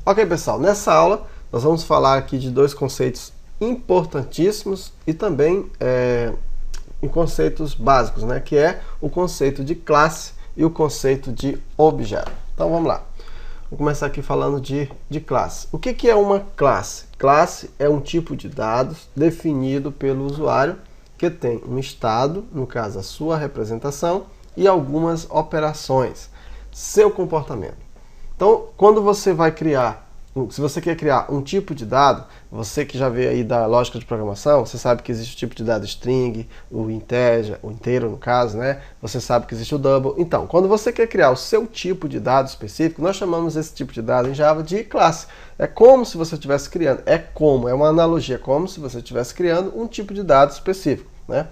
Ok, pessoal, nessa aula nós vamos falar aqui de dois conceitos importantíssimos e também em conceitos básicos, né? Que é o conceito de classe e o conceito de objeto. Então vamos lá. Vou começar aqui falando de classe. O que é uma classe? Classe é um tipo de dados definido pelo usuário que tem um estado, no caso a sua representação, e algumas operações, seu comportamento. Então, quando você vai criar, se você quer criar um tipo de dado, você que já veio aí da lógica de programação, você sabe que existe o tipo de dado string, o integer, o inteiro no caso, né? Você sabe que existe o double. Então, quando você quer criar o seu tipo de dado específico, nós chamamos esse tipo de dado em Java de classe. É como se você estivesse criando, é uma analogia, como se você estivesse criando um tipo de dado específico, né?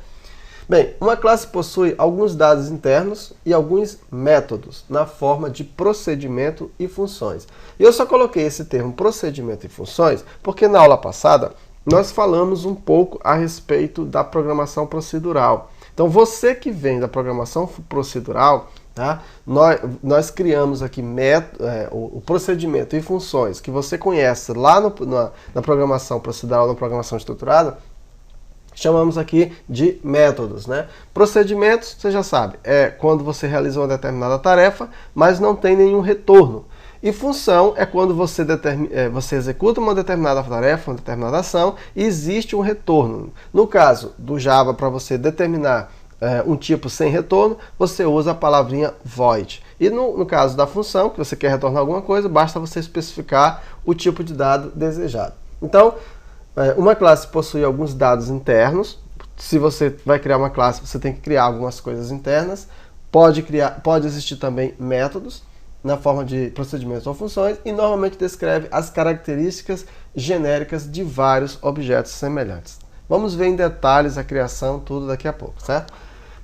Bem, uma classe possui alguns dados internos e alguns métodos na forma de procedimento e funções. E eu só coloquei esse termo procedimento e funções porque na aula passada nós falamos um pouco a respeito da programação procedural. Então você que vem da programação procedural, tá? Nós criamos aqui o procedimento e funções que você conhece lá na programação procedural, na programação estruturada, chamamos aqui de métodos, né? Procedimentos, você já sabe, é quando você realiza uma determinada tarefa, mas não tem nenhum retorno. E função é quando você executa uma determinada tarefa, uma determinada ação, e existe um retorno. No caso do Java, para você determinar um tipo sem retorno, você usa a palavrinha void. E no caso da função, que você quer retornar alguma coisa, basta você especificar o tipo de dado desejado. Então, uma classe possui alguns dados internos. Se você vai criar uma classe, você tem que criar algumas coisas internas. Pode existir também métodos na forma de procedimentos ou funções e normalmente descreve as características genéricas de vários objetos semelhantes. Vamos ver em detalhes a criação, tudo daqui a pouco, certo?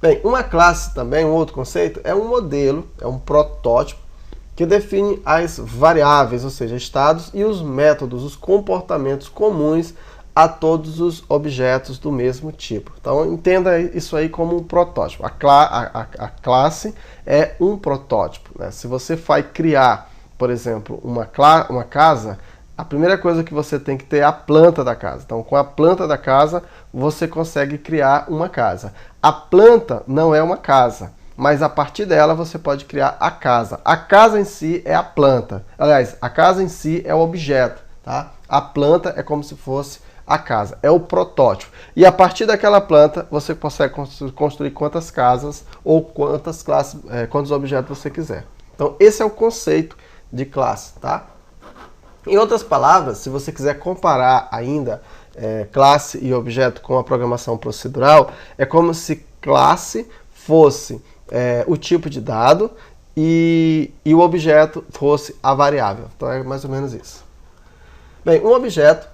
Bem, uma classe também, um outro conceito, é um modelo, é um protótipo que define as variáveis, ou seja, estados, e os métodos, os comportamentos comuns a todos os objetos do mesmo tipo. Então, entenda isso aí como um protótipo. A classe é um protótipo, né? Se você vai criar, por exemplo, uma casa, a primeira coisa que você tem que ter é a planta da casa. Então, com a planta da casa, você consegue criar uma casa. A planta não é uma casa, mas a partir dela você pode criar a casa. A casa em si é a planta. Aliás, a casa em si é o objeto, tá? A planta é como se fosse a casa, é o protótipo. E a partir daquela planta você consegue construir quantas casas ou quantos objetos você quiser. Então esse é o conceito de classe, tá? Em outras palavras, se você quiser comparar ainda classe e objeto com a programação procedural, é como se classe fosse o tipo de dado e o objeto fosse a variável. Então é mais ou menos isso. Bem, um objeto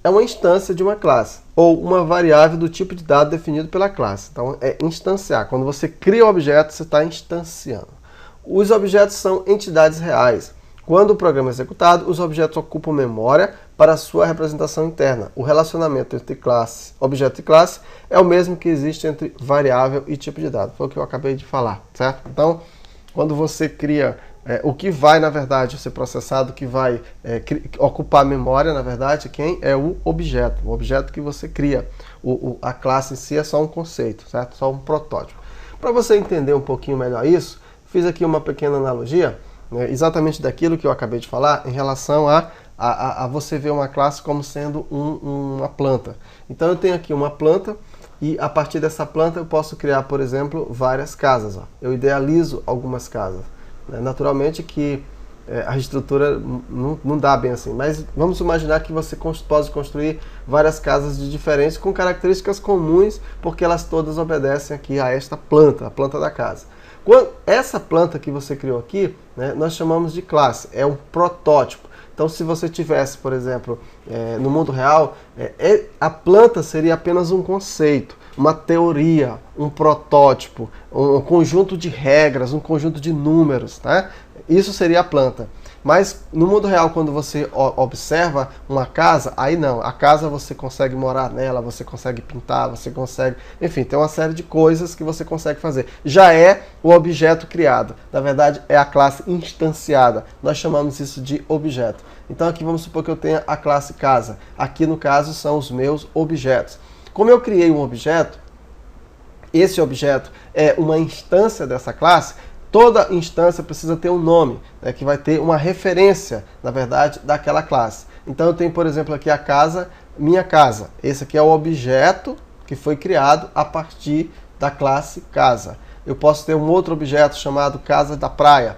é uma instância de uma classe ou uma variável do tipo de dado definido pela classe. Então é instanciar. Quando você cria um objeto, você está instanciando. Os objetos são entidades reais. Quando o programa é executado, os objetos ocupam memória para a sua representação interna. O relacionamento entre objeto e classe é o mesmo que existe entre variável e tipo de dado. Foi o que eu acabei de falar, certo? Então, quando você cria o que vai, na verdade, ser processado, o que vai ocupar memória, na verdade, quem é o objeto que você cria. A classe em si é só um conceito, certo? Só um protótipo. Para você entender um pouquinho melhor isso, fiz aqui uma pequena analogia, exatamente daquilo que eu acabei de falar, em relação a você ver uma classe como sendo uma planta. Então eu tenho aqui uma planta e a partir dessa planta eu posso criar, por exemplo, várias casas. Eu idealizo algumas casas. Naturalmente que a estrutura não dá bem assim, mas vamos imaginar que você pode construir várias casas diferentes com características comuns, porque elas todas obedecem aqui a esta planta, a planta da casa. Essa planta que você criou aqui, né, nós chamamos de classe, é um protótipo. Então, se você tivesse, por exemplo, no mundo real, a planta seria apenas um conceito, uma teoria, um protótipo, um conjunto de regras, um conjunto de números, tá? Isso seria a planta. Mas no mundo real, quando você observa uma casa, aí não, a casa você consegue morar nela, você consegue pintar, você consegue, enfim, tem uma série de coisas que você consegue fazer. Já é o objeto criado, na verdade é a classe instanciada, nós chamamos isso de objeto. Então aqui vamos supor que eu tenha a classe casa, aqui no caso são os meus objetos. Como eu criei um objeto, esse objeto é uma instância dessa classe, toda instância precisa ter um nome, né, que vai ter uma referência, na verdade, daquela classe. Então eu tenho, por exemplo, aqui a casa, minha casa. Esse aqui é o objeto que foi criado a partir da classe casa. Eu posso ter um outro objeto chamado casa da praia.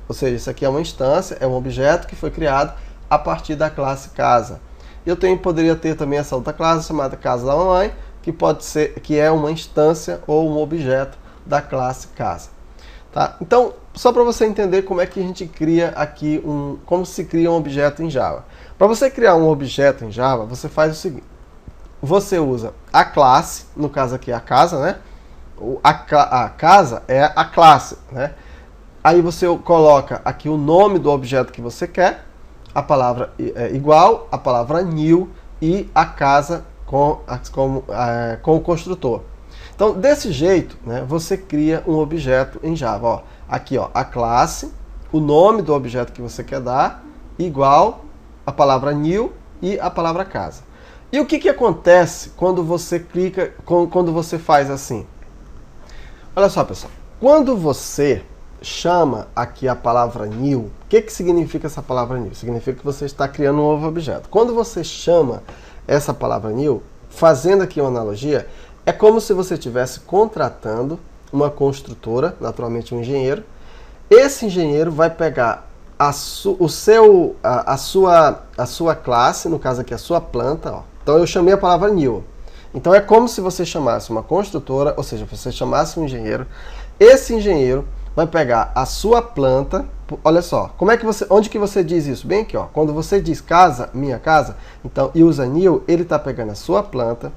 Ou seja, isso aqui é uma instância, é um objeto que foi criado a partir da classe casa. Eu poderia ter também essa outra classe chamada casa da mamãe, que é uma instância ou um objeto da classe casa. Tá? Então, só para você entender como é que a gente cria aqui como se cria um objeto em Java. Para você criar um objeto em Java, você faz o seguinte: você usa a classe, no caso aqui a casa, né? A casa é a classe, né? Aí você coloca aqui o nome do objeto que você quer, a palavra igual, a palavra new e a casa com o construtor. Então, desse jeito, né, você cria um objeto em Java. Ó, aqui, ó, a classe, o nome do objeto que você quer dar, igual a palavra new e a palavra casa. E o que acontece quando você clica, quando você faz assim? Olha só, pessoal. Quando você chama aqui a palavra new, o que significa essa palavra new? Significa que você está criando um novo objeto. Quando você chama essa palavra new, fazendo aqui uma analogia, é como se você estivesse contratando uma construtora, naturalmente um engenheiro. Esse engenheiro vai pegar a sua classe, no caso aqui a sua planta. Ó. Então eu chamei a palavra new. Então é como se você chamasse uma construtora, ou seja, você chamasse um engenheiro. Esse engenheiro vai pegar a sua planta. Olha só, onde que você diz isso? Bem aqui, ó. Quando você diz casa, minha casa, então e usa new, ele está pegando a sua planta.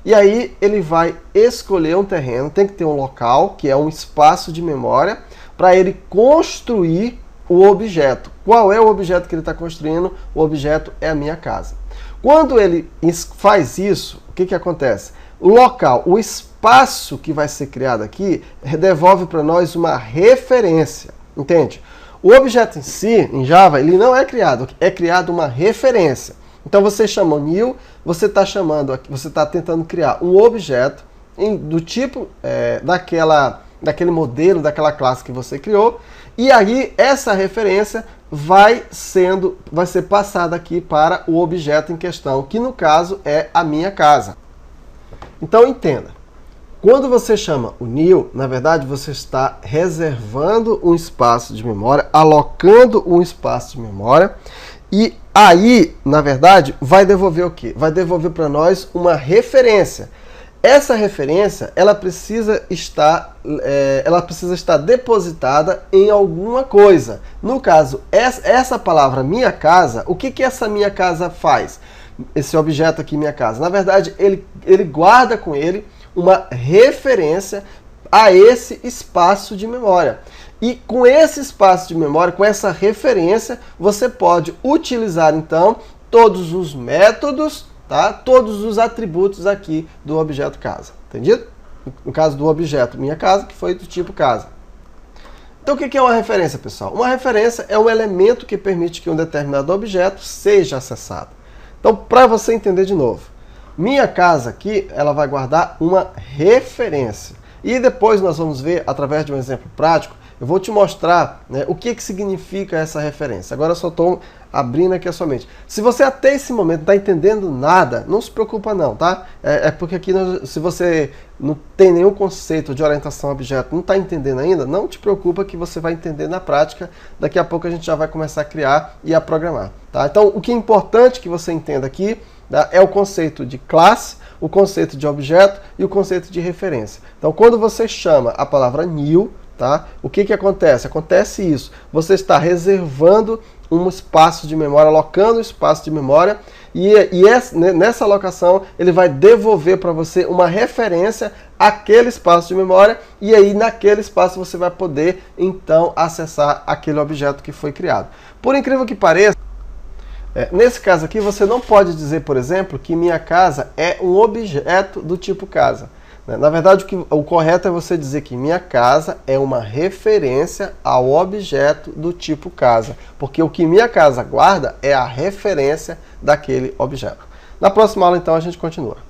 E aí ele vai escolher um terreno, tem que ter um local, que é um espaço de memória, para ele construir o objeto. Qual é o objeto que ele está construindo? O objeto é a minha casa. Quando ele faz isso, o que acontece? O local, o espaço que vai ser criado aqui, devolve para nós uma referência, entende? O objeto em si, em Java, ele não é criado uma referência. Então você chama o new, você está tentando criar um objeto do tipo daquele modelo, daquela classe que você criou, e aí essa referência vai ser passada aqui para o objeto em questão, que no caso é a minha casa. Então entenda, quando você chama o new, na verdade você está reservando um espaço de memória, alocando um espaço de memória, e aí, na verdade, vai devolver o quê? Vai devolver para nós uma referência. Essa referência, ela precisa estar depositada em alguma coisa. No caso, essa palavra minha casa, o que essa minha casa faz? Esse objeto aqui, minha casa. Na verdade, ele guarda com ele uma referência a esse espaço de memória. E com esse espaço de memória, com essa referência, você pode utilizar, então, todos os métodos, tá? Todos os atributos aqui do objeto casa. Entendido? No caso do objeto minha casa, que foi do tipo casa. Então, o que é uma referência, pessoal? Uma referência é um elemento que permite que um determinado objeto seja acessado. Então, para você entender de novo, minha casa aqui, ela vai guardar uma referência. E depois nós vamos ver, através de um exemplo prático, eu vou te mostrar, né, o que significa essa referência. Agora eu só estou abrindo aqui a sua mente. Se você até esse momento não está entendendo nada, não se preocupa não, tá? É porque aqui, se você não tem nenhum conceito de orientação a objeto, não está entendendo ainda, não te preocupa que você vai entender na prática. Daqui a pouco a gente já vai começar a criar e a programar, tá? Então, o que é importante que você entenda aqui, tá, é o conceito de classe, o conceito de objeto e o conceito de referência. Então, quando você chama a palavra new, tá? O que acontece? Acontece isso. Você está reservando um espaço de memória, alocando um espaço de memória, e nessa alocação ele vai devolver para você uma referência aquele espaço de memória e aí naquele espaço você vai poder então acessar aquele objeto que foi criado. Por incrível que pareça, nesse caso aqui você não pode dizer, por exemplo, que minha casa é um objeto do tipo casa. Na verdade, o correto é você dizer que minha casa é uma referência ao objeto do tipo casa, porque o que minha casa guarda é a referência daquele objeto. Na próxima aula, então, a gente continua.